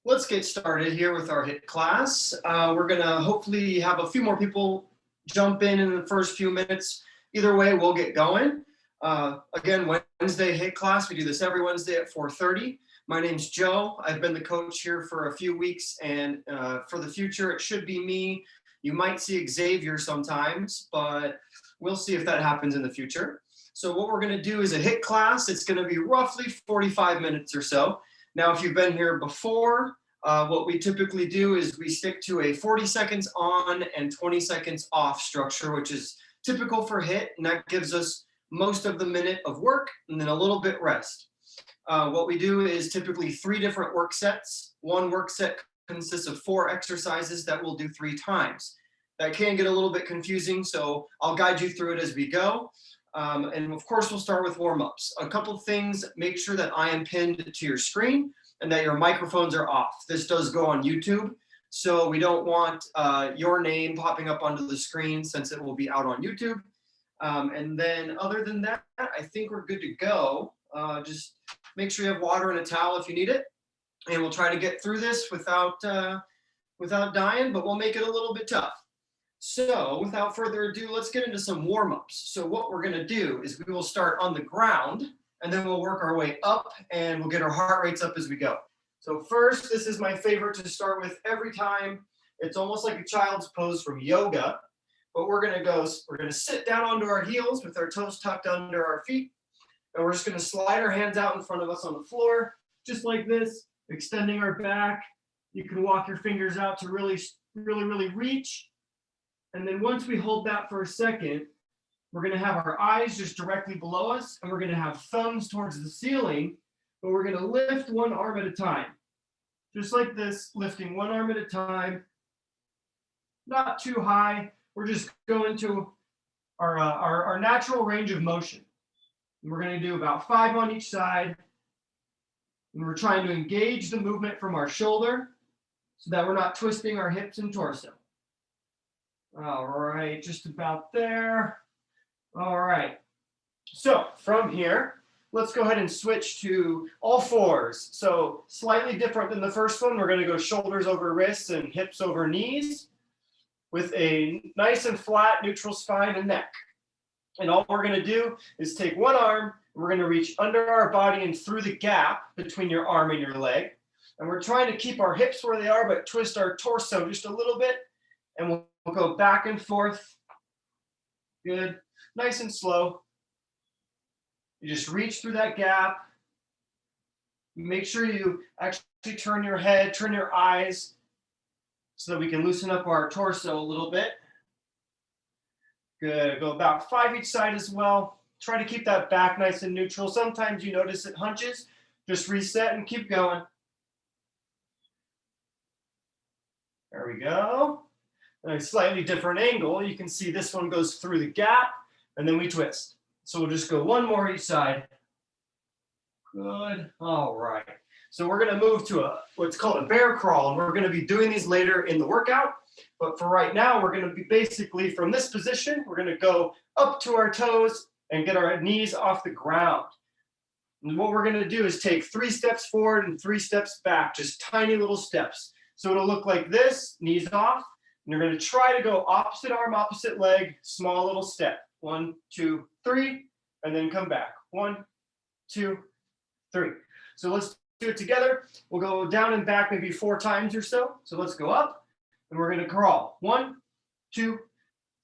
Let's get started here with our HIIT class. We're gonna hopefully have a few more people jump in the first few minutes. Either way, we'll get going. Again, Wednesday HIIT class. We do this every Wednesday at 4:30. My name's Joe. I've been the coach here for a few weeks, and for the future, it should be me. You might see Xavier sometimes, but we'll see if that happens in the future. So what we're gonna do is a HIIT class. It's gonna be roughly 45 minutes or so. Now, if you've been here before, what we typically do is we stick to a 40 seconds on and 20 seconds off structure, which is typical for HIIT, and that gives us most of the minute of work and then a little bit rest. What we do is typically 3 different work sets. One work set consists of 4 exercises that we'll do 3 times. That can get a little bit confusing, so I'll guide you through it as we go. And of course, we'll start with warm-ups. A couple things: make sure that I am pinned to your screen and that your microphones are off. This does go on YouTube, so we don't want your name popping up onto the screen since it will be out on YouTube. And then other than that, I think we're good to go. Just make sure you have water and a towel if you need it. And we'll try to get through this without dying, but we'll make it a little bit tough. So without further ado, let's get into some warm-ups. So what we're gonna do is we will start on the ground, and then we'll work our way up, and we'll get our heart rates up as we go. So first, this is my favorite to start with every time. It's almost like a child's pose from yoga, but we're gonna sit down onto our heels with our toes tucked under our feet, and we're just gonna slide our hands out in front of us on the floor, just like this, extending our back. You can walk your fingers out to really reach. And then once we hold that for a second, we're gonna have our eyes just directly below us, and we're gonna have thumbs towards the ceiling, but we're gonna lift one arm at a time. Just like this, lifting one arm at a time, not too high. We're just going to our natural range of motion. And we're gonna do about 5 on each side. And we're trying to engage the movement from our shoulder so that we're not twisting our hips and torso. All right, just about there. All right, so from here, let's go ahead and switch to all fours. So slightly different than the first one. We're going to go shoulders over wrists and hips over knees with a nice and flat neutral spine and neck. And all we're going to do is take one arm, and we're going to reach under our body and through the gap between your arm and your leg. And we're trying to keep our hips where they are, but twist our torso just a little bit. And we'll go back and forth. Good. Nice and slow. You just reach through that gap. Make sure you actually turn your head, turn your eyes so that we can loosen up our torso a little bit. Good. Go about 5 each side as well. Try to keep that back nice and neutral. Sometimes you notice it hunches. Just reset and keep going. There we go. A slightly different angle. You can see this one goes through the gap, and then we twist. So we'll just go one more each side. Good. All right. So we're going to move to what's called a bear crawl, and we're going to be doing these later in the workout. But for right now, we're going to be basically from this position, we're going to go up to our toes and get our knees off the ground. And what we're going to do is take 3 steps forward and 3 steps back, just tiny little steps. So it'll look like this, knees off. And you're going to try to go opposite arm, opposite leg, small little step. 1, 2, 3, and then come back. 1, 2, 3. So let's do it together. We'll go down and back maybe 4 times or so. So let's go up, and we're going to crawl. 1, 2,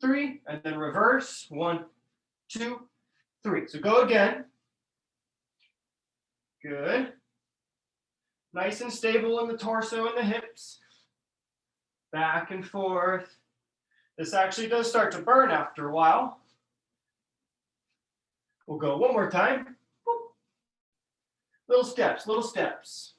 3, and then reverse. 1, 2, 3. So go again. Good. Nice and stable in the torso and the hips. Back and forth. This actually does start to burn after a while. We'll go one more time. Little steps, little steps.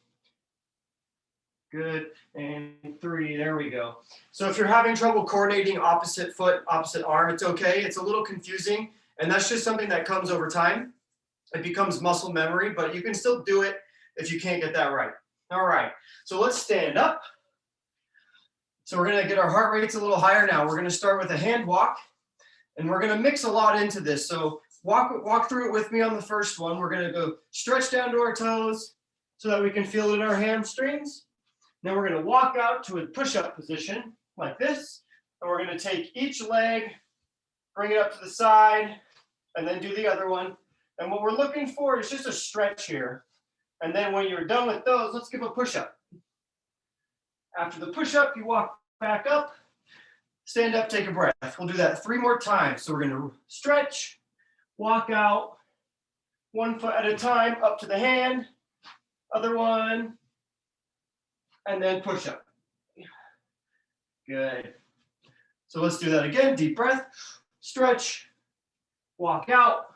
Good. And 3, there we go. So if you're having trouble coordinating opposite foot, opposite arm, it's okay. It's a little confusing, and that's just something that comes over time. It becomes muscle memory, but you can still do it if you can't get that right. All right, so let's stand up. So we're going to get our heart rates a little higher now. We're going to start with a hand walk, and we're going to mix a lot into this. So walk through it with me on the first one. We're going to go stretch down to our toes so that we can feel it in our hamstrings. Then we're going to walk out to a push-up position like this. And we're going to take each leg, bring it up to the side, and then do the other one. And what we're looking for is just a stretch here. And then when you're done with those, let's give a push-up. After the push-up, you walk back up, stand up, take a breath. We'll do that 3 more times. So we're going to stretch, walk out, 1 foot at a time, up to the hand, other one, and then push up. Good. So let's do that again. Deep breath, stretch, walk out,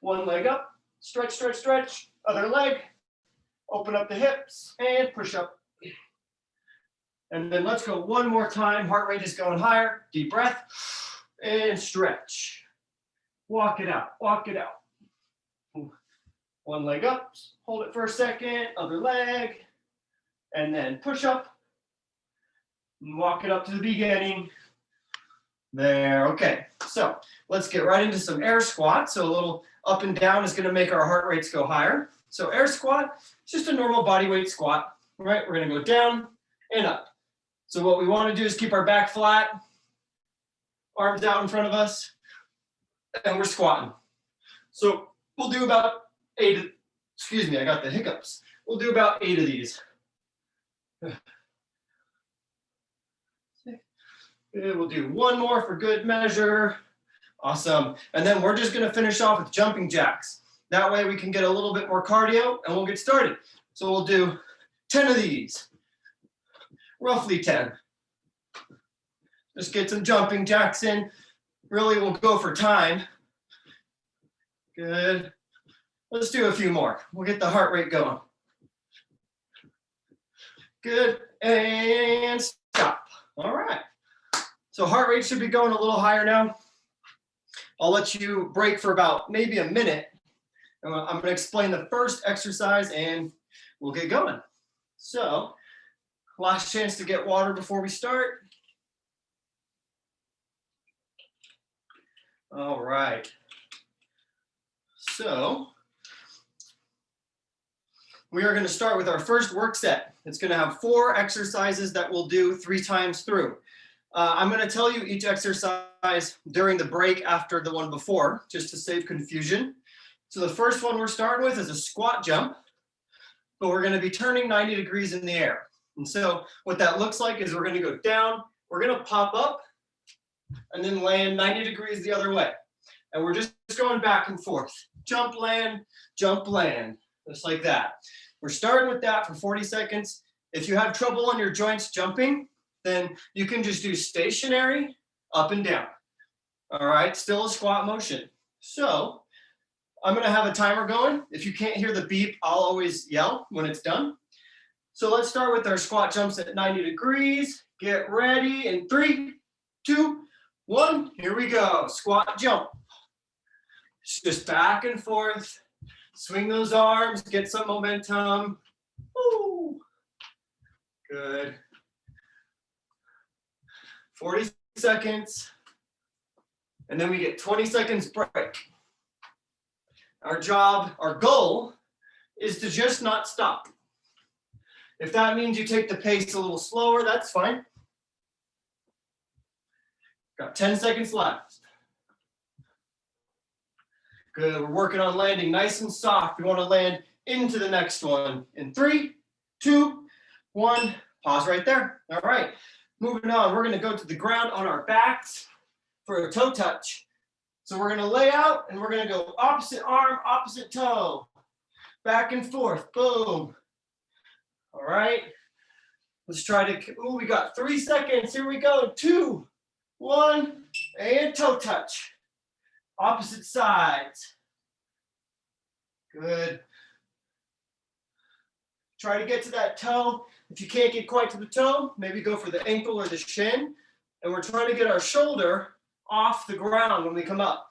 1 leg up, stretch, stretch, stretch, other leg, open up the hips, and push up. And then let's go 1 more time. Heart rate is going higher. Deep breath, and stretch. Walk it out, walk it out. 1 leg up, hold it for a second, other leg, and then push up. Walk it up to the beginning. There, okay. So let's get right into some air squats. So a little up and down is gonna make our heart rates go higher. So air squat, it's just a normal body weight squat, right? We're gonna go down and up. So what we wanna do is keep our back flat, arms out in front of us, and we're squatting. So we'll do about 8, excuse me, I got the hiccups. We'll do about 8 of these. We'll do 1 more for good measure. Awesome. And then we're just gonna finish off with jumping jacks. That way we can get a little bit more cardio and we'll get started. So we'll do 10 of these, roughly 10. Just get some jumping jacks in. Really, we'll go for time. Good. Let's do a few more. We'll get the heart rate going. Good, and stop. All right. So heart rate should be going a little higher now. I'll let you break for about maybe a minute. I'm going to explain the first exercise and we'll get going. So, last chance to get water before we start. All right. So, we are going to start with our first work set. It's going to have 4 exercises that we'll do 3 times through. I'm going to tell you each exercise during the break after the one before, just to save confusion. So the first one we're starting with is a squat jump, but we're going to be turning 90 degrees in the air. And so what that looks like is we're going to go down, we're going to pop up, and then land 90 degrees the other way. And we're just going back and forth. Jump, land, just like that. We're starting with that for 40 seconds. If you have trouble on your joints jumping, then you can just do stationary, up and down. All right, still a squat motion. So I'm gonna have a timer going. If you can't hear the beep, I'll always yell when it's done. So let's start with our squat jumps at 90 degrees. Get ready in 3, 2, 1, here we go. Squat jump. Just back and forth. Swing those arms, get some momentum. Woo. Good. 40 seconds, and then we get 20 seconds break. Our goal is to just not stop. If that means you take the pace a little slower, that's fine. Got 10 seconds left. Good, we're working on landing nice and soft. We want to land into the next one in 3, 2, 1, pause right there. All right. Moving on, we're going to go to the ground on our backs for a toe touch. So we're going to lay out and we're going to go opposite arm, opposite toe. Back and forth, boom. All right. Let's try to, we got 3 seconds. Here we go. 2, 1, and toe touch. Opposite sides. Good. Try to get to that toe. If you can't get quite to the toe, maybe go for the ankle or the shin. And we're trying to get our shoulder off the ground when we come up.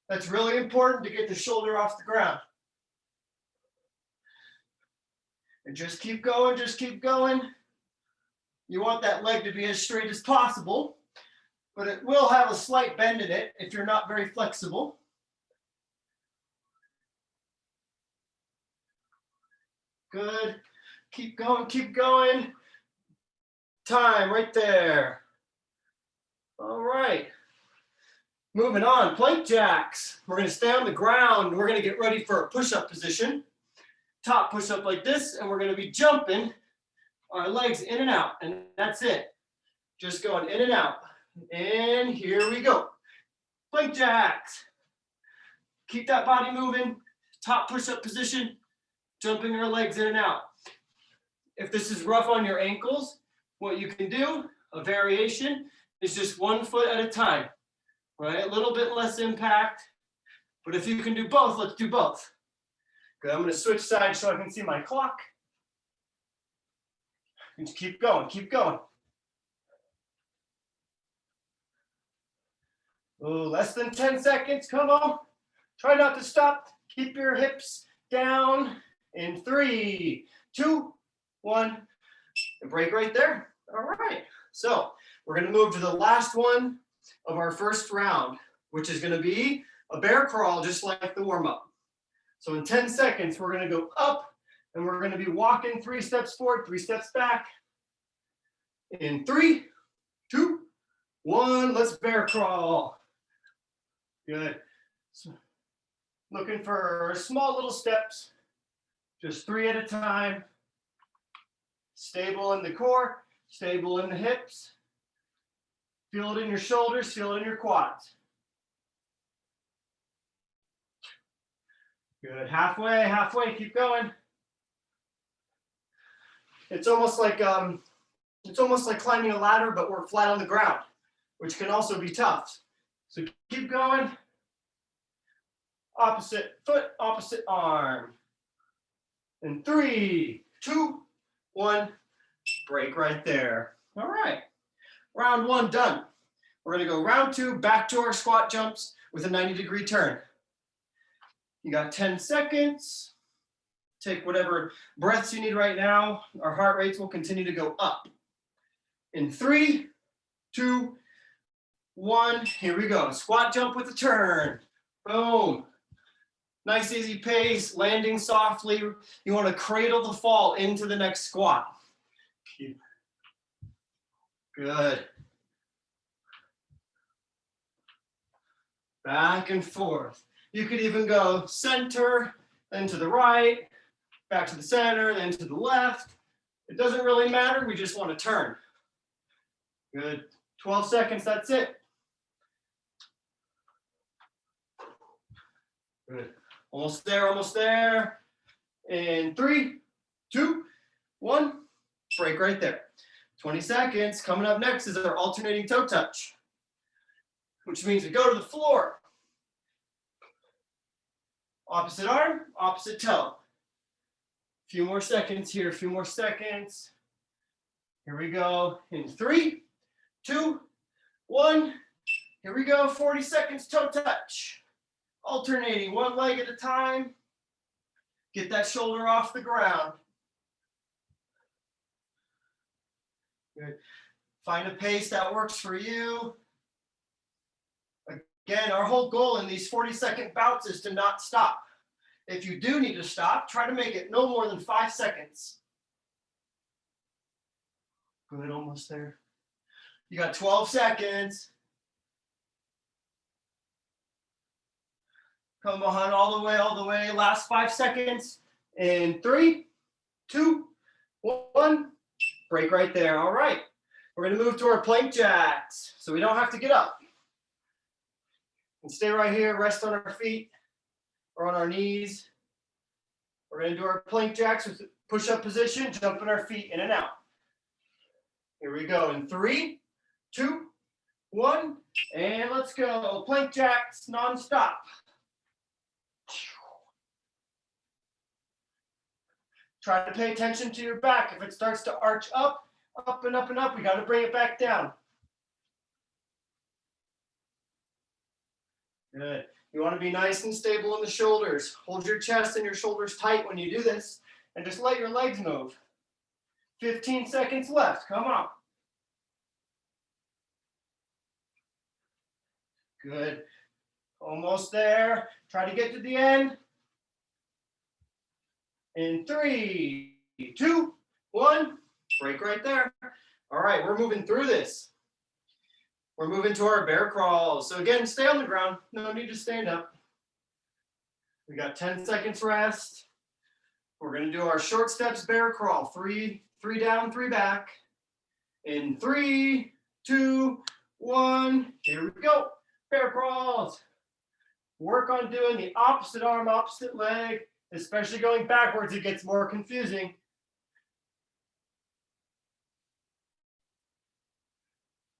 That's really important to get the shoulder off the ground. And just keep going, just keep going. You want that leg to be as straight as possible, but it will have a slight bend in it if you're not very flexible. Good. Keep going, keep going. Time right there. All right. Moving on, plank jacks. We're gonna stay on the ground. We're gonna get ready for a push-up position. Top push-up like this, and we're gonna be jumping our legs in and out, and that's it. Just going in and out. And here we go. Plank jacks. Keep that body moving. Top push-up position, jumping our legs in and out. If this is rough on your ankles, what you can do, a variation, is just 1 foot at a time, right? A little bit less impact, but if you can do both, let's do both. Good, I'm gonna switch sides so I can see my clock. And keep going, keep going. Oh, less than 10 seconds, come on. Try not to stop. Keep your hips down in 3, 2, 1, and break right there. All right, so we're gonna move to the last one of our first round, which is gonna be a bear crawl, just like the warm-up. So in 10 seconds, we're gonna go up and we're gonna be walking 3 steps forward, 3 steps back. In 3, 2, 1, let's bear crawl. Good. So, looking for small little steps, just 3 at a time. Stable in the core, stable in the hips. Feel it in your shoulders, feel it in your quads. Good, halfway, halfway, keep going. It's almost like climbing a ladder, but we're flat on the ground, which can also be tough. So keep going. Opposite foot, opposite arm. In 3, 2, 1, break right there. All right, round 1 done. We're gonna go round 2, back to our squat jumps with a 90-degree turn. You got 10 seconds. Take whatever breaths you need right now. Our heart rates will continue to go up. In 3, 2, 1, here we go. Squat jump with a turn. Boom. Nice easy pace, landing softly. You want to cradle the fall into the next squat. Good. Back and forth. You could even go center, then to the right, back to the center, then to the left. It doesn't really matter, we just want to turn. Good. 12 seconds, that's it. Good. Almost there, almost there. In 3, 2, 1, break right there. 20 seconds. Coming up next is our alternating toe touch, which means we go to the floor. Opposite arm, opposite toe. A few more seconds here, a few more seconds. Here we go. In 3, 2, 1. Here we go. 40 seconds toe touch. Alternating 1 leg at a time. Get that shoulder off the ground. Good. Find a pace that works for you. Again, our whole goal in these 40-second bouts is to not stop. If you do need to stop, try to make it no more than 5 seconds. Good, almost there. You got 12 seconds. Come on, all the way, all the way. Last 5 seconds. In 3, 2, 1. Break right there. All right. We're going to move to our plank jacks, so we don't have to get up. And stay right here, rest on our feet or on our knees. We're going to do our plank jacks with push-up position, jumping our feet in and out. Here we go. In 3, 2, 1, and let's go. Plank jacks non-stop. Try to pay attention to your back. If it starts to arch up, up and up and up, we got to bring it back down. Good. You want to be nice and stable in the shoulders. Hold your chest and your shoulders tight when you do this, and just let your legs move. 15 seconds left. Come on. Good. Almost there. Try to get to the end. In 3, 2, break right there. All right, we're moving through this. We're moving to our bear crawls. So again, stay on the ground. No need to stand up. We got 10 seconds rest. We're gonna do our short steps bear crawl. Three down, 3 back. In 3, 2, 1, here we go. Bear crawls. Work on doing the opposite arm, opposite leg, especially going backwards, it gets more confusing.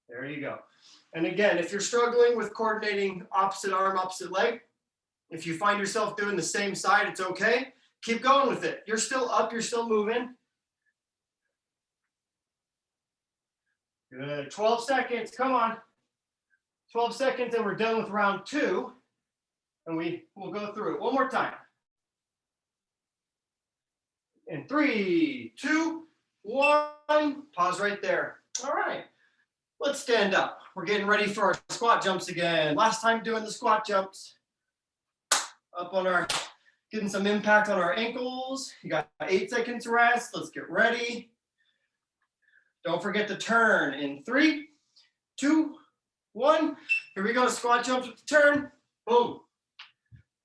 There you go. And again, if you're struggling with coordinating opposite arm, opposite leg, if you find yourself doing the same side, it's okay. Keep going with it. You're still up, you're still moving. Good, 12 seconds, come on. 12 seconds and we're done with round 2. And we'll go through it one more time. In 3, 2, 1, pause right there. All right, let's stand up. We're getting ready for our squat jumps again. Last time doing the squat jumps. Up on our, getting some impact on our ankles. You got 8 seconds rest. Let's get ready. Don't forget to turn in 3, 2, 1. Here we go, squat jumps with the turn. Boom.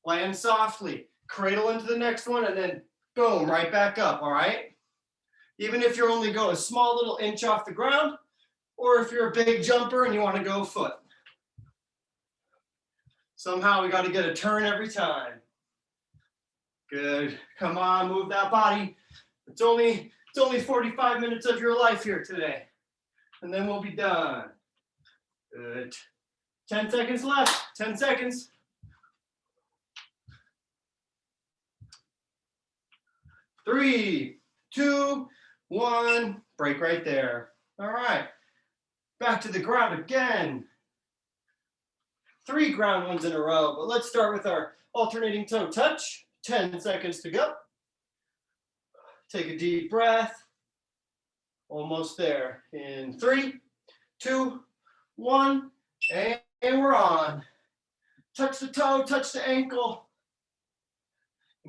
Land softly, cradle into the next one, and then boom, right back up, all right? Even if you're only going a small little inch off the ground, or if you're a big jumper and you want to go foot. Somehow we got to get a turn every time. Good, come on, move that body. It's only 45 minutes of your life here today, and then we'll be done. Good, 10 seconds left, 10 seconds. 3, 2, 1, break right there. All right, back to the ground again. 3 ground ones in a row, but let's start with our alternating toe touch. 10 seconds to go. Take a deep breath. Almost there. In 3, 2, 1, and we're on. Touch the toe, touch the ankle.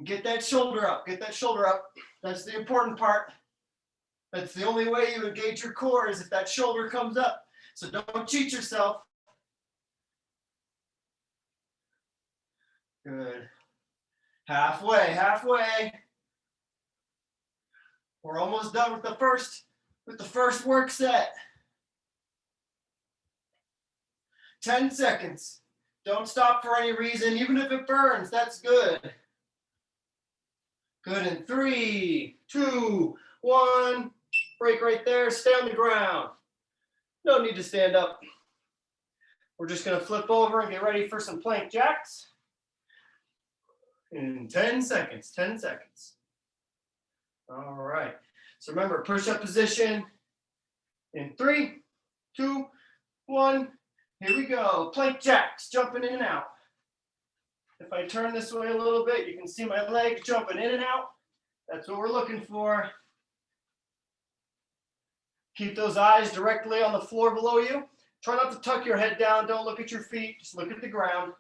Get that shoulder up, get that shoulder up. That's the important part. That's the only way you engage your core is if that shoulder comes up. So don't cheat yourself. Good. Halfway, halfway. We're almost done with the first work set. 10 seconds. Don't stop for any reason, even if it burns, that's good. Good, in 3, 2, 1, break right there, stay on the ground. No need to stand up. We're just gonna flip over and get ready for some plank jacks. In 10 seconds, 10 seconds. All right, so remember, push-up position. In 3, 2, 1, here we go. Plank jacks, jumping in and out. If I turn this way a little bit, you can see my legs jumping in and out. That's what we're looking for. Keep those eyes directly on the floor below you. Try not to tuck your head down. Don't look at your feet. Just look at the ground.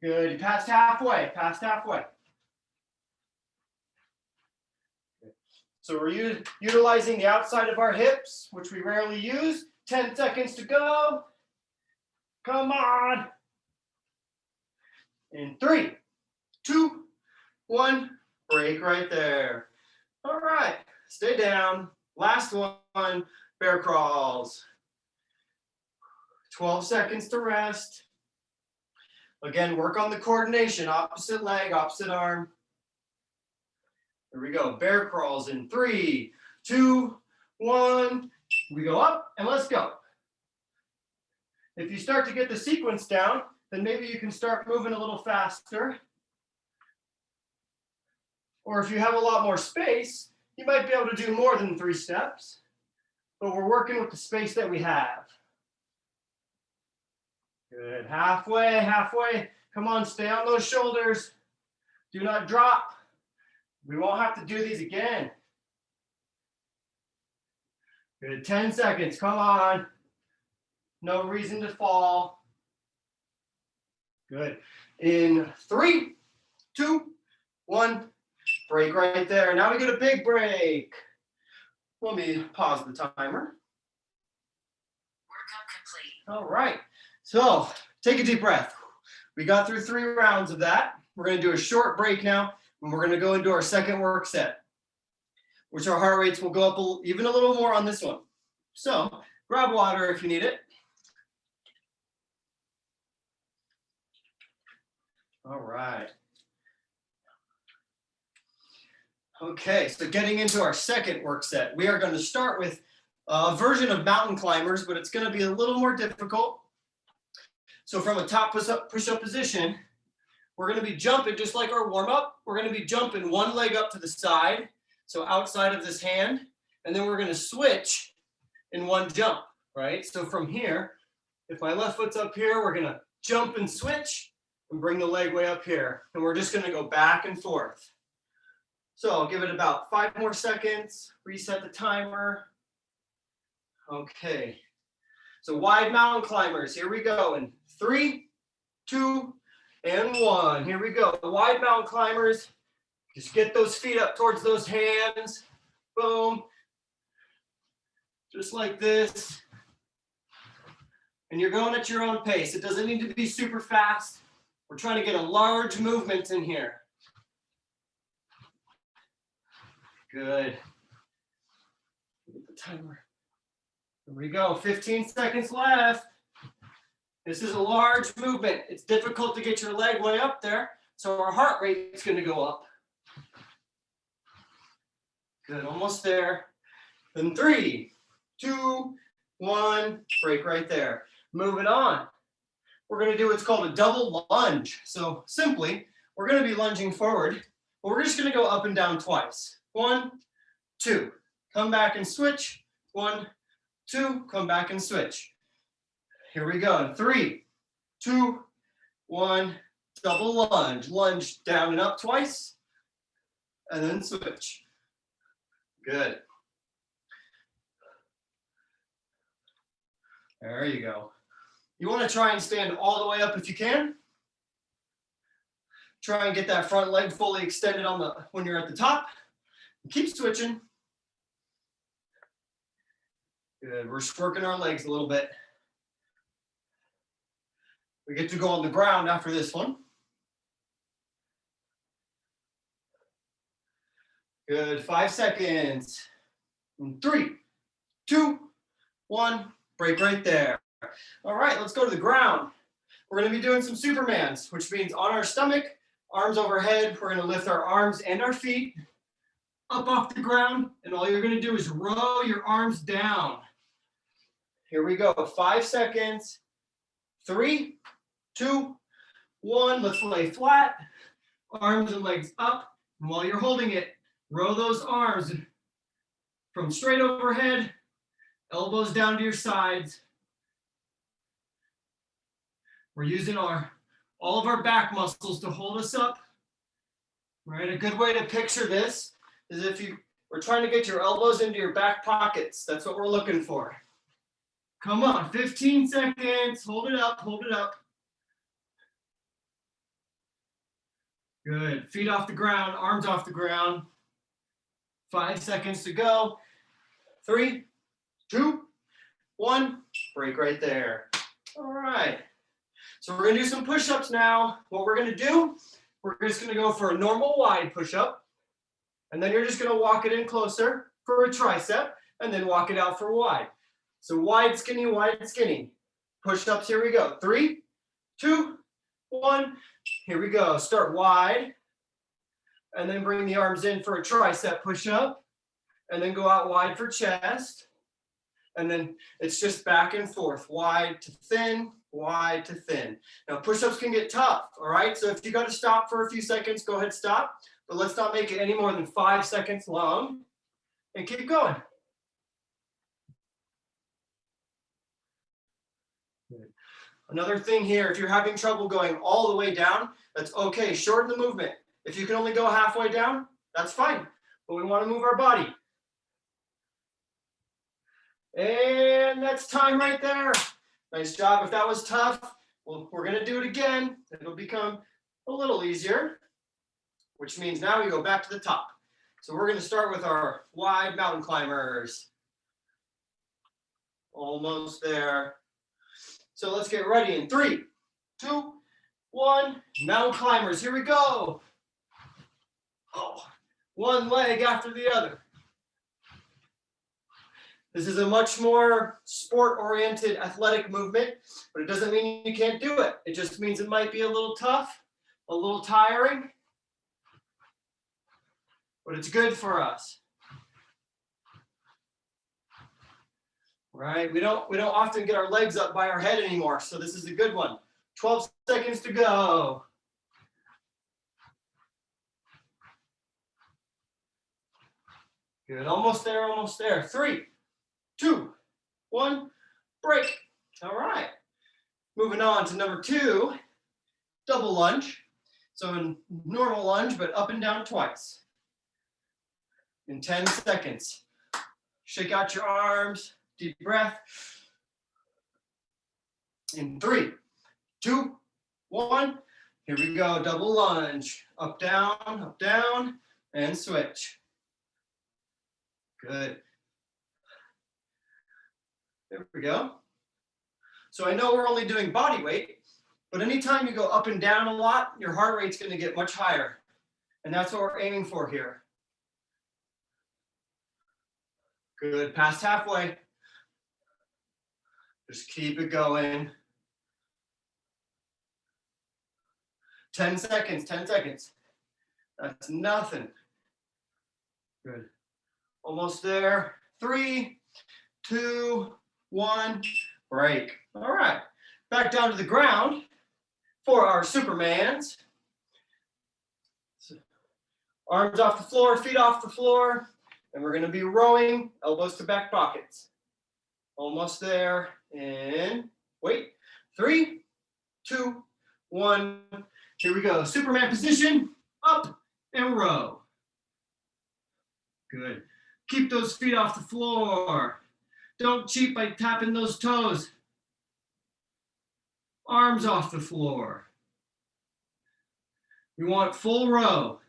Good. You passed halfway. Passed halfway. So we're utilizing the outside of our hips, which we rarely use. 10 seconds to go. Come on. In 3, 2, 1, break right there. All right, stay down. Last one, bear crawls. 12 seconds to rest. Again, work on the coordination, opposite leg, opposite arm. Here we go, bear crawls in 3, 2, 1. We go up and let's go. If you start to get the sequence down, then maybe you can start moving a little faster. Or if you have a lot more space, you might be able to do more than 3 steps, but we're working with the space that we have. Good, halfway, halfway. Come on, stay on those shoulders. Do not drop. We won't have to do these again. Good, 10 seconds, come on. No reason to fall. Good. In 3, 2, 1, break right there. Now we get a big break. Let me pause the timer. Workout complete. All right, so take a deep breath. We got through 3 rounds of that. We're gonna do a short break now, and we're gonna go into our second work set, which our heart rates will go up even a little more on this one. So grab water if you need it. All right. Okay, so getting into our second work set, we are going to start with a version of mountain climbers, but it's going to be a little more difficult. So from a top push-up position, we're going to be jumping just like our warm-up. We're going to be jumping one leg up to the side, so outside of this hand, and then we're going to switch in one jump, right? So from here, if my left foot's up here, we're going to jump and switch and bring the leg way up here, and we're just going to go back and forth. So I'll give it about 5 more seconds, reset the timer. Okay, so wide mountain climbers, here we go. In 3, 2, and 1. Here we go, wide mountain climbers. Just get those feet up towards those hands. Boom. Just like this. And you're going at your own pace. It doesn't need to be super fast. We're trying to get a large movement in here. Good. Get the timer. Here we go. 15 seconds left. This is a large movement. It's difficult to get your leg way up there, so our heart rate is going to go up. Good. Almost there. Then 3, 2, 1. Break right there. Moving on. We're going to do what's called a double lunge. So simply, we're going to be lunging forward, but we're just going to go up and down twice. 1, 2, come back and switch. 1, 2, come back and switch. Here we go. 3, 2, 1, double lunge. Lunge down and up twice, and then switch. Good. There you go. You want to try and stand all the way up if you can. Try and get that front leg fully extended when you're at the top. Keep switching. Good. We're just working our legs a little bit. We get to go on the ground after this one. Good. 5 seconds. 3, 2, 1. Break right there. All right, let's go to the ground. We're going to be doing some Supermans, which means on our stomach, arms overhead. We're going to lift our arms and our feet up off the ground, and all you're going to do is row your arms down. Here we go. 5 seconds. 3, 2, 1. Let's lay flat. Arms and legs up. And while you're holding it, row those arms from straight overhead, elbows down to your sides. We're using all of our back muscles to hold us up. Right? A good way to picture this is if we're trying to get your elbows into your back pockets. That's what we're looking for. Come on, 15 seconds. Hold it up, hold it up. Good. Feet off the ground, arms off the ground. 5 seconds to go. 3, 2, 1. Break right there. All right. So we're going to do some push-ups now. What we're going to do, we're just going to go for a normal wide push-up. And then you're just going to walk it in closer for a tricep and then walk it out for wide. So wide, skinny, wide, skinny. Push-ups, here we go. 3, 2, 1. Here we go. Start wide. And then bring the arms in for a tricep push-up. And then go out wide for chest. And then it's just back and forth. Wide to thin, wide to thin. Now push-ups can get tough, all right? So if you got to stop for a few seconds, go ahead, stop. But let's not make it any more than 5 seconds long. And keep going. Good. Another thing here, if you're having trouble going all the way down, that's okay. Shorten the movement. If you can only go halfway down, that's fine. But we want to move our body. And that's time right there. Nice job. If that was tough, well, we're going to do it again. It'll become a little easier. which means now we go back to the top. So we're going to start with our wide mountain climbers. Almost there. So let's get ready in 3, 2, 1. Mountain climbers. Here we go. Oh, one leg after the other. This is a much more sport-oriented athletic movement, but it doesn't mean you can't do it. It just means it might be a little tough, a little tiring, but it's good for us. Right? We don't often get our legs up by our head anymore, so this is a good one. 12 seconds to go. Good, almost there, almost there. 3, 2, 1, break. All right. Moving on to number 2, double lunge. So in normal lunge, but up and down twice. In 10 seconds. Shake out your arms, deep breath. In 3, 2, 1. Here we go, double lunge. Up, down, and switch. Good. There we go. So I know we're only doing body weight, but anytime you go up and down a lot, your heart rate's going to get much higher. And that's what we're aiming for here. Good, past halfway. Just keep it going. 10 seconds, 10 seconds. That's nothing. Good. Almost there. 3, 2, 1, break. All right, back down to the ground for our Supermans. So, arms off the floor, feet off the floor, and we're gonna be rowing, elbows to back pockets. Almost there, and wait, 3, 2, 1. Here we go, Superman position, up and row. Good. Keep those feet off the floor. Don't cheat by tapping those toes. Arms off the floor. We want full row.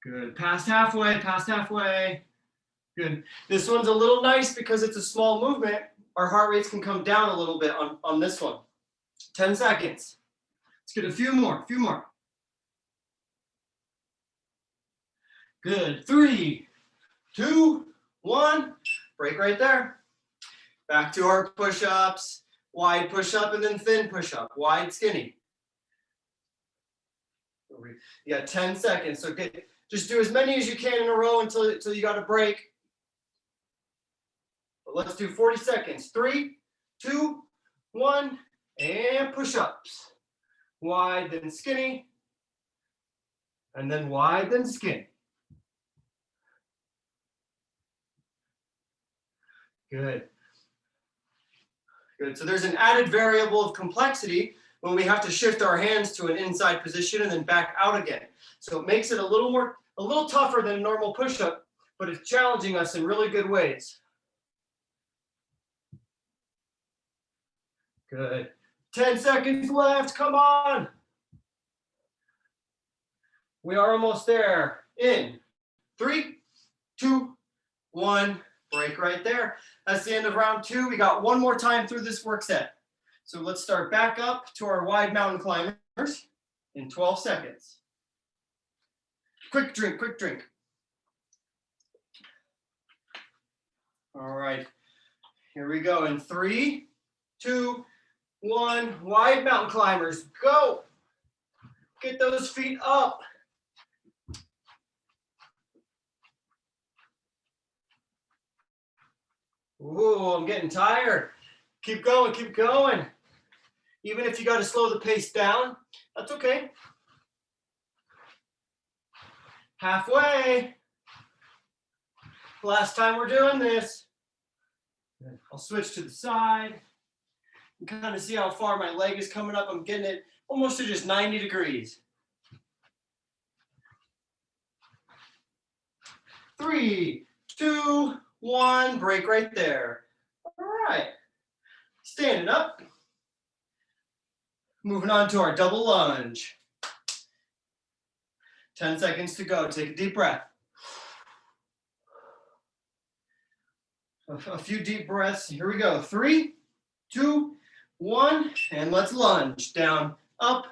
Good. Past halfway, past halfway. Good. This one's a little nice because it's a small movement. Our heart rates can come down a little bit on this one. 10 seconds. Let's get a few more, Good. 3, 2, 1. Break right there. Back to our push-ups. Wide push-up and then thin push-up. Wide, skinny. You got 10 seconds. So just do as many as you can in a row until you got a break. But let's do 40 seconds. 3, 2, 1, and push-ups. Wide, then skinny. And then wide, then skinny. Good. Good. So there's an added variable of complexity when we have to shift our hands to an inside position and then back out again. So it makes it a little tougher than a normal push-up, but it's challenging us in really good ways. Good. 10 seconds left. Come on. We are almost there. In 3, 2, 1. Break right there. That's the end of round 2. We got one more time through this work set. So let's start back up to our wide mountain climbers in 12 seconds. Quick drink, quick drink. All right. Here we go in 3, 2, 1. Wide mountain climbers. Go. Get those feet up. Ooh, I'm getting tired. Keep going, keep going. Even if you got to slow the pace down, that's okay. Halfway. Last time we're doing this. I'll switch to the side. You can kind of see how far my leg is coming up. I'm getting it almost to just 90 degrees. 3, 2, 1, break right there. All right, standing up. Moving on to our double lunge. 10 seconds to go. Take a deep breath. A few deep breaths. Here we go. 3, 2, 1, and let's lunge. Down, up,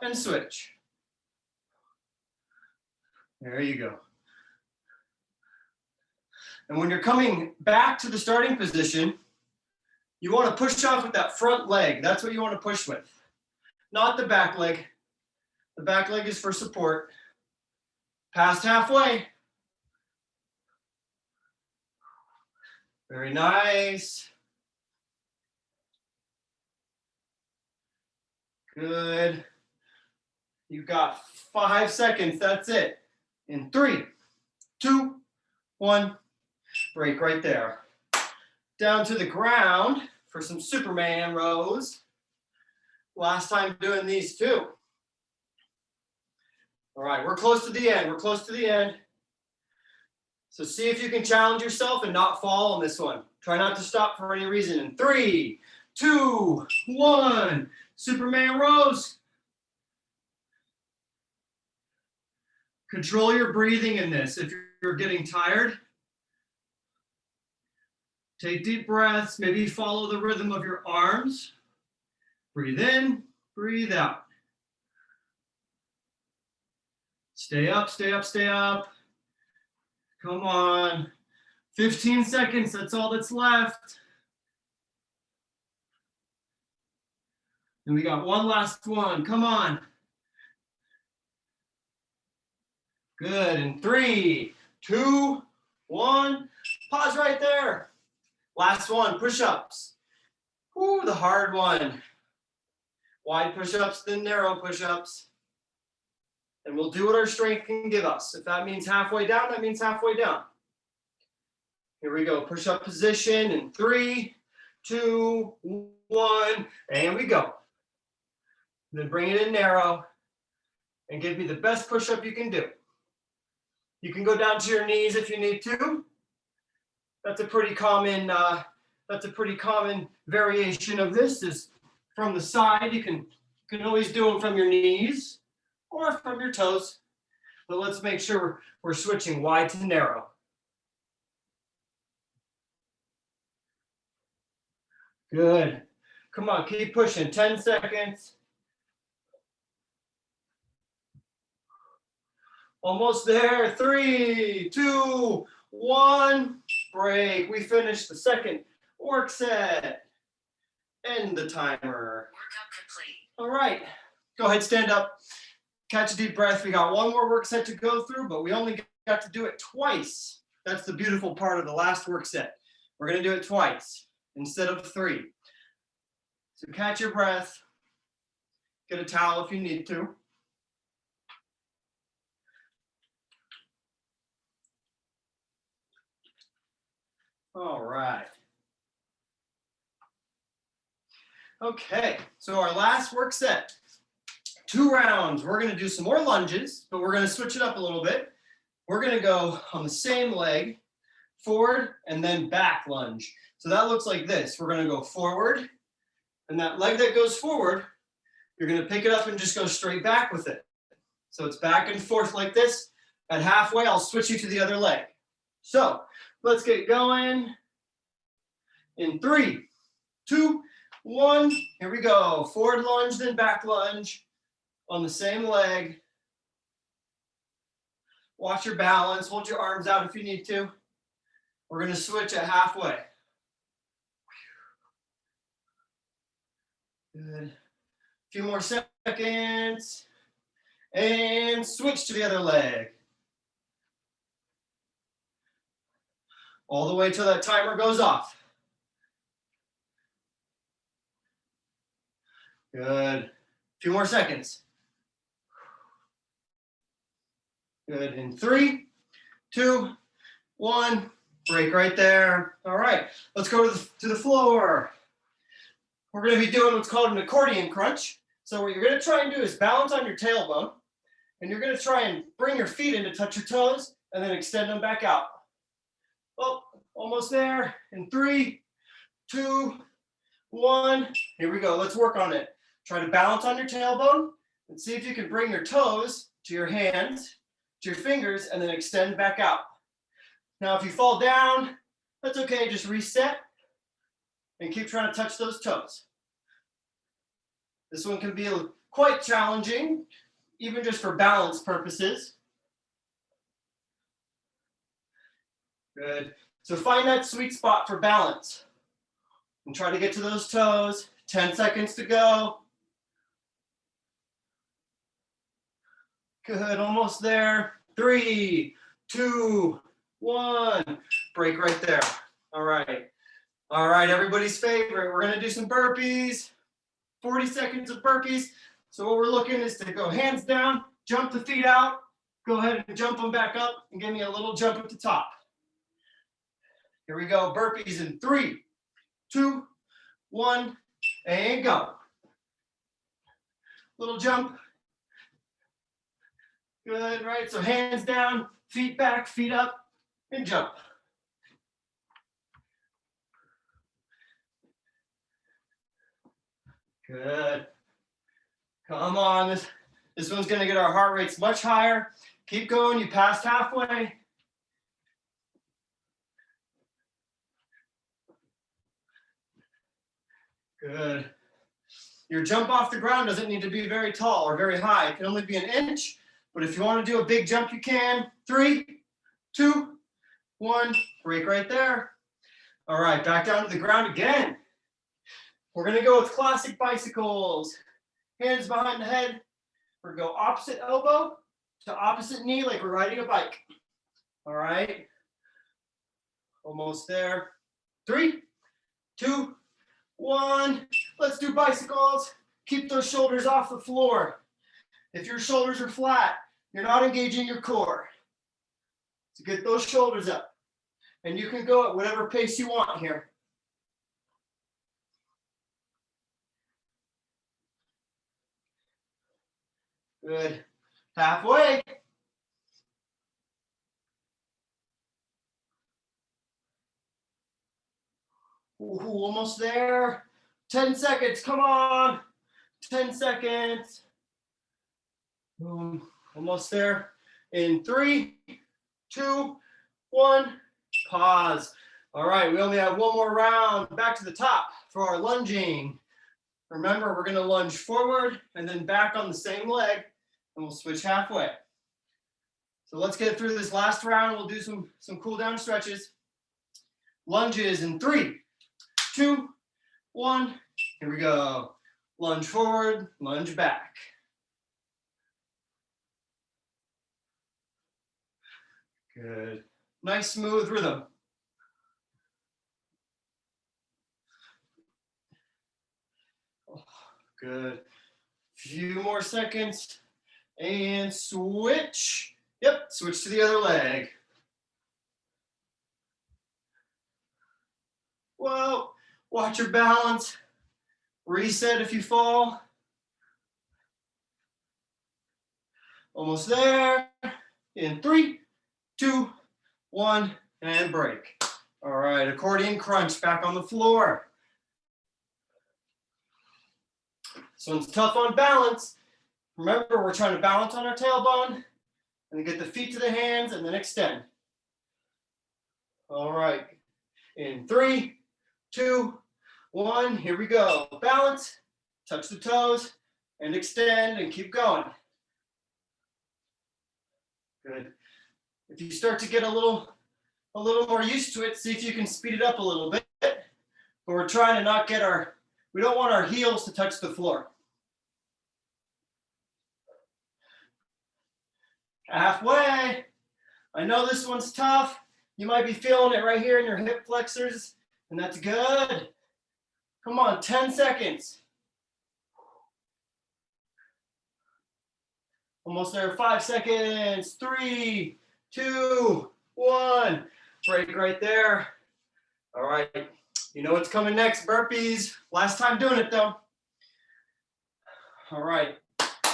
and switch. There you go. And when you're coming back to the starting position, you want to push off with that front leg. That's what you want to push with, not the back leg. The back leg is for support. Past halfway. Very nice. Good. You've got 5 seconds. That's it. In 3, 2, 1. Break right there. Down to the ground for some Superman rows. Last time doing these too. All right, we're close to the end. We're close to the end. So see if you can challenge yourself and not fall on this one. Try not to stop for any reason. In 3, 2, 1. Superman rows. Control your breathing in this. If you're getting tired, take deep breaths. Maybe follow the rhythm of your arms. Breathe in, breathe out. Stay up, stay up, stay up. Come on. 15 seconds, that's all that's left. And we got one last one. Come on. Good. In 3, 2, 1. Pause right there. Last one, push-ups. Woo, the hard one. Wide push-ups, then narrow push-ups. And we'll do what our strength can give us. If that means halfway down, that means halfway down. Here we go. Push-up position in 3, 2, 1, and we go. Then bring it in narrow and give me the best push-up you can do. You can go down to your knees if you need to. That's a pretty common variation of this is from the side. You can always do them from your knees or from your toes. But let's make sure we're switching wide to narrow. Good. Come on, keep pushing. 10 seconds. Almost there. 3, 2, 1. Break. We finished the second work set. End the timer. Workout complete. All right. Go ahead, stand up. Catch a deep breath. We got one more work set to go through, but we only got to do it twice. That's the beautiful part of the last work set. We're going to do it twice instead of 3. So catch your breath. Get a towel if you need to. All right. Okay, so our last work set, 2 rounds. We're going to do some more lunges, but we're going to switch it up a little bit. We're going to go on the same leg, forward and then back lunge. So that looks like this. We're going to go forward, and that leg that goes forward, you're going to pick it up and just go straight back with it. So it's back and forth like this. At halfway, I'll switch you to the other leg. So let's get going. In 3, 2, 1. Here we go. Forward lunge, then back lunge on the same leg. Watch your balance. Hold your arms out if you need to. We're going to switch at halfway. Good. A few more seconds. And switch to the other leg. All the way till that timer goes off. Good. A few more seconds. Good. In 3, 2, 1. Break right there. All right. Let's go to the floor. We're going to be doing what's called an accordion crunch. So what you're going to try and do is balance on your tailbone. And you're going to try and bring your feet in to touch your toes and then extend them back out. Oh, almost there. In 3, 2, 1. Here we go. Let's work on it. Try to balance on your tailbone and see if you can bring your toes to your hands, to your fingers, and then extend back out. Now, if you fall down, that's okay, just reset and keep trying to touch those toes. This one can be quite challenging, even just for balance purposes. Good. So find that sweet spot for balance and try to get to those toes. 10 seconds to go. Good, almost there. 3, 2, 1. Break right there. All right. All right, everybody's favorite. We're gonna do some burpees. 40 seconds of burpees. So what we're looking is to go hands down, jump the feet out, go ahead and jump them back up and give me a little jump at the top. Here we go, burpees in 3, 2, 1, and go. Little jump. Good, right? So hands down, feet back, feet up, and jump. Good. Come on, this one's gonna get our heart rates much higher. Keep going, you passed halfway. Good. Your jump off the ground doesn't need to be very tall or very high. It can only be an inch, but if you want to do a big jump, you can. 3, 2, 1, break right there. All right, back down to the ground again. We're gonna go with classic bicycles. Hands behind the head. We're gonna go opposite elbow to opposite knee like we're riding a bike. All right, almost there. 3, 2, 1. Let's do bicycles. Keep those shoulders off the floor. If your shoulders are flat, you're not engaging your core. So get those shoulders up. And you can go at whatever pace you want here. Good. Halfway. Ooh, almost there. 10 seconds, come on. 10 seconds. Boom, almost there. In 3, 2, 1, pause. All right, we only have one more round. Back to the top for our lunging. Remember, we're gonna lunge forward and then back on the same leg, and we'll switch halfway. So let's get through this last round. We'll do some cool down stretches. Lunges in 3, 2, 1. Here we go. Lunge forward, lunge back. Good. Nice smooth rhythm. Good. Few more seconds. And switch. Yep, switch to the other leg. Whoa, watch your balance. Reset if you fall. Almost there. In 3, 2, 1, and break. All right, accordion crunch back on the floor. This one's tough on balance. Remember, we're trying to balance on our tailbone and then get the feet to the hands and then extend. All right, in 3, 2, 1, here we go. Balance, touch the toes, and extend and keep going. Good. If you start to get a little more used to it, see if you can speed it up a little bit. But we're trying to not get we don't want our heels to touch the floor. Halfway. I know this one's tough. You might be feeling it right here in your hip flexors, and that's good. Come on, 10 seconds. Almost there, 5 seconds. 3, 2, 1. Break right there. All right, you know what's coming next, burpees. Last time doing it though. All right,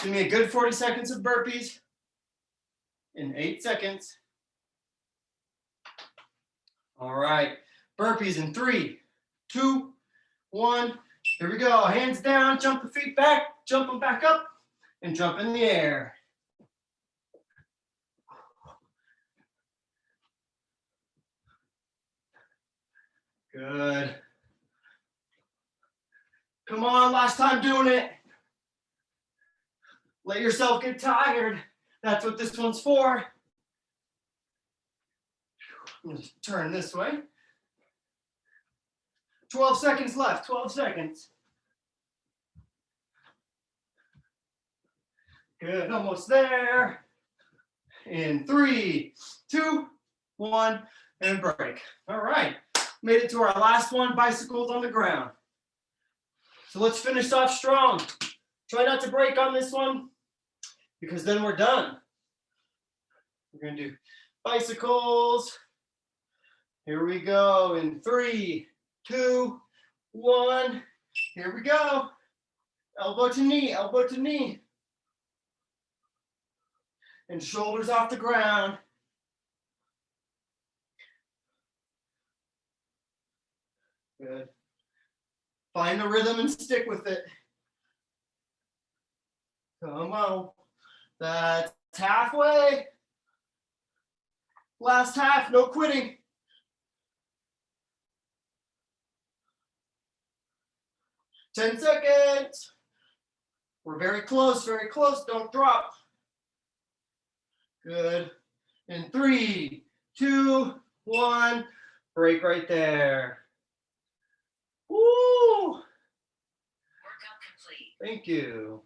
give me a good 40 seconds of burpees in 8 seconds. All right, burpees in 3, 2, 1, Here we go, hands down, jump the feet back, jump them back up, and jump in the air. Good. Come on, last time doing it. Let yourself get tired. That's what this one's for. Just turn this way. 12 seconds left, 12 seconds. Good, almost there. In 3, 2, 1, and break. All right, made it to our last one, bicycles on the ground. So let's finish off strong. Try not to break on this one, because then we're done. We're gonna do bicycles. Here we go in 3, 2, 1. Here we go. Elbow to knee, elbow to knee. And shoulders off the ground. Good. Find the rhythm and stick with it. Come on. That's halfway. Last half, no quitting. Ten seconds. We're very close, don't drop. Good. In 3, 2, 1, break right there. Woo! Workout complete. Thank you.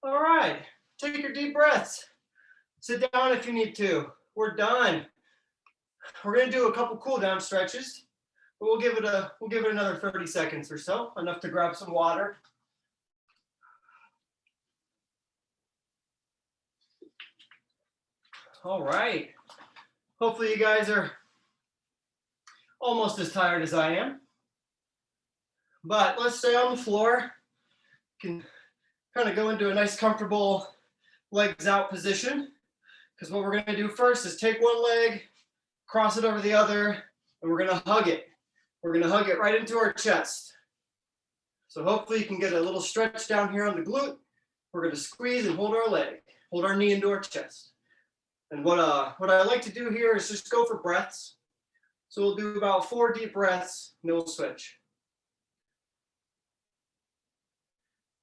All right, take your deep breaths. Sit down if you need to. We're done. We're gonna do a couple cool down stretches, but we'll give it another 30 seconds or so, enough to grab some water. All right. Hopefully you guys are almost as tired as I am. But let's stay on the floor. You can kind of go into a nice comfortable legs out position, because what we're going to do first is take one leg, cross it over the other, and we're going to hug it. We're going to hug it right into our chest. So hopefully you can get a little stretch down here on the glute. We're going to squeeze and hold our leg, hold our knee into our chest. And what I like to do here is just go for breaths. So we'll do about 4 deep breaths, and then we'll switch.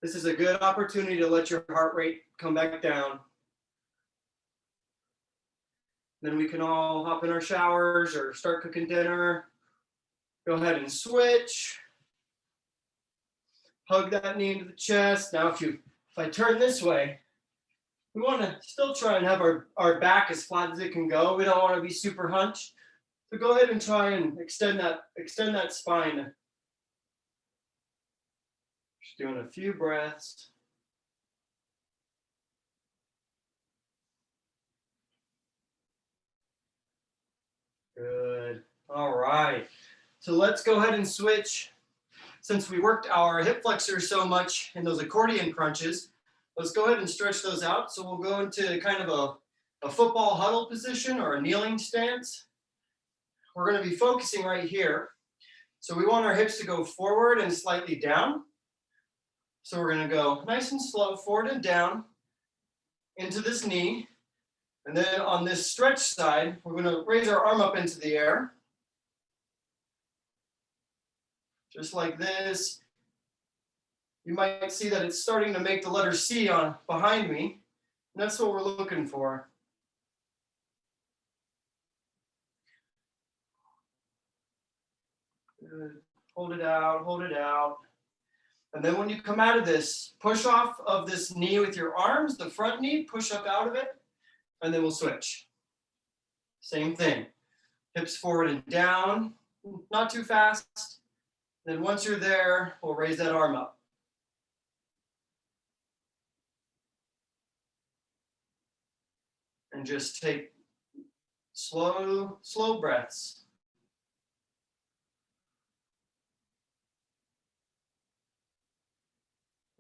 This is a good opportunity to let your heart rate come back down. Then we can all hop in our showers or start cooking dinner. Go ahead and switch. Hug that knee into the chest. Now if I turn this way, we want to still try and have our back as flat as it can go. We don't want to be super hunched. So go ahead and try and extend that spine. Just doing a few breaths. Good. All right. So let's go ahead and switch. Since we worked our hip flexors so much in those accordion crunches, let's go ahead and stretch those out. So we'll go into kind of a football huddle position or a kneeling stance. We're going to be focusing right here. So we want our hips to go forward and slightly down. So we're going to go nice and slow, forward and down into this knee. And then on this stretch side, we're going to raise our arm up into the air. Just like this. You might see that it's starting to make the letter C on behind me. And that's what we're looking for. Good. Hold it out, hold it out. And then when you come out of this, push off of this knee with your arms, the front knee, push up out of it, and then we'll switch. Same thing. Hips forward and down, not too fast. Then once you're there, we'll raise that arm up. And just take slow breaths.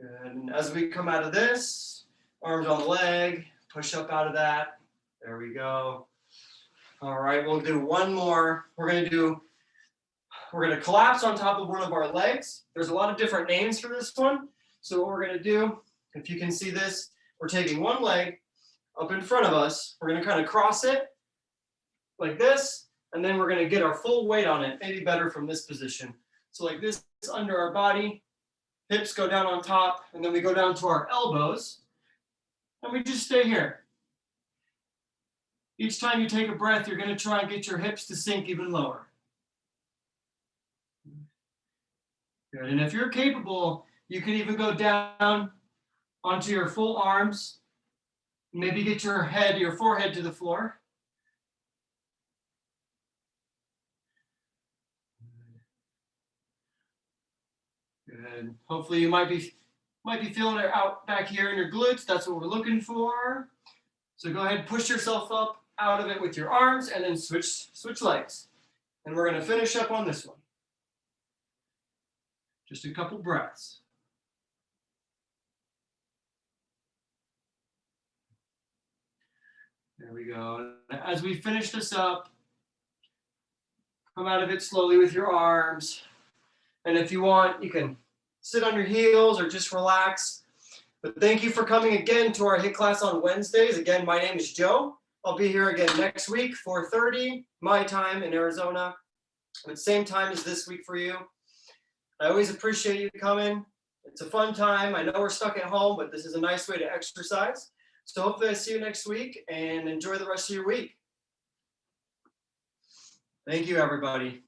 Good. And as we come out of this, arms on the leg, push up out of that. There we go. All right, we'll do one more. We're going to do we're gonna collapse on top of one of our legs. There's a lot of different names for this one. So what we're gonna do, if you can see this, we're taking one leg up in front of us. We're gonna kind of cross it like this, and then we're gonna get our full weight on it, maybe better from this position. So like this under our body, hips go down on top, and then we go down to our elbows, and we just stay here. Each time you take a breath, you're gonna try and get your hips to sink even lower. Good, and if you're capable, you can even go down onto your full arms, maybe get your head, your forehead to the floor. Good. Hopefully you might be feeling it out back here in your glutes. That's what we're looking for. So go ahead and push yourself up out of it with your arms and then switch legs. And we're going to finish up on this one. Just a couple breaths. There we go. As we finish this up, come out of it slowly with your arms. And if you want, you can sit on your heels or just relax. But thank you for coming again to our HIIT class on Wednesdays. Again, my name is Joe. I'll be here again next week, 4:30, my time in Arizona. But same time as this week for you. I always appreciate you coming. It's a fun time. I know we're stuck at home, but this is a nice way to exercise. So hopefully I see you next week and enjoy the rest of your week. Thank you, everybody.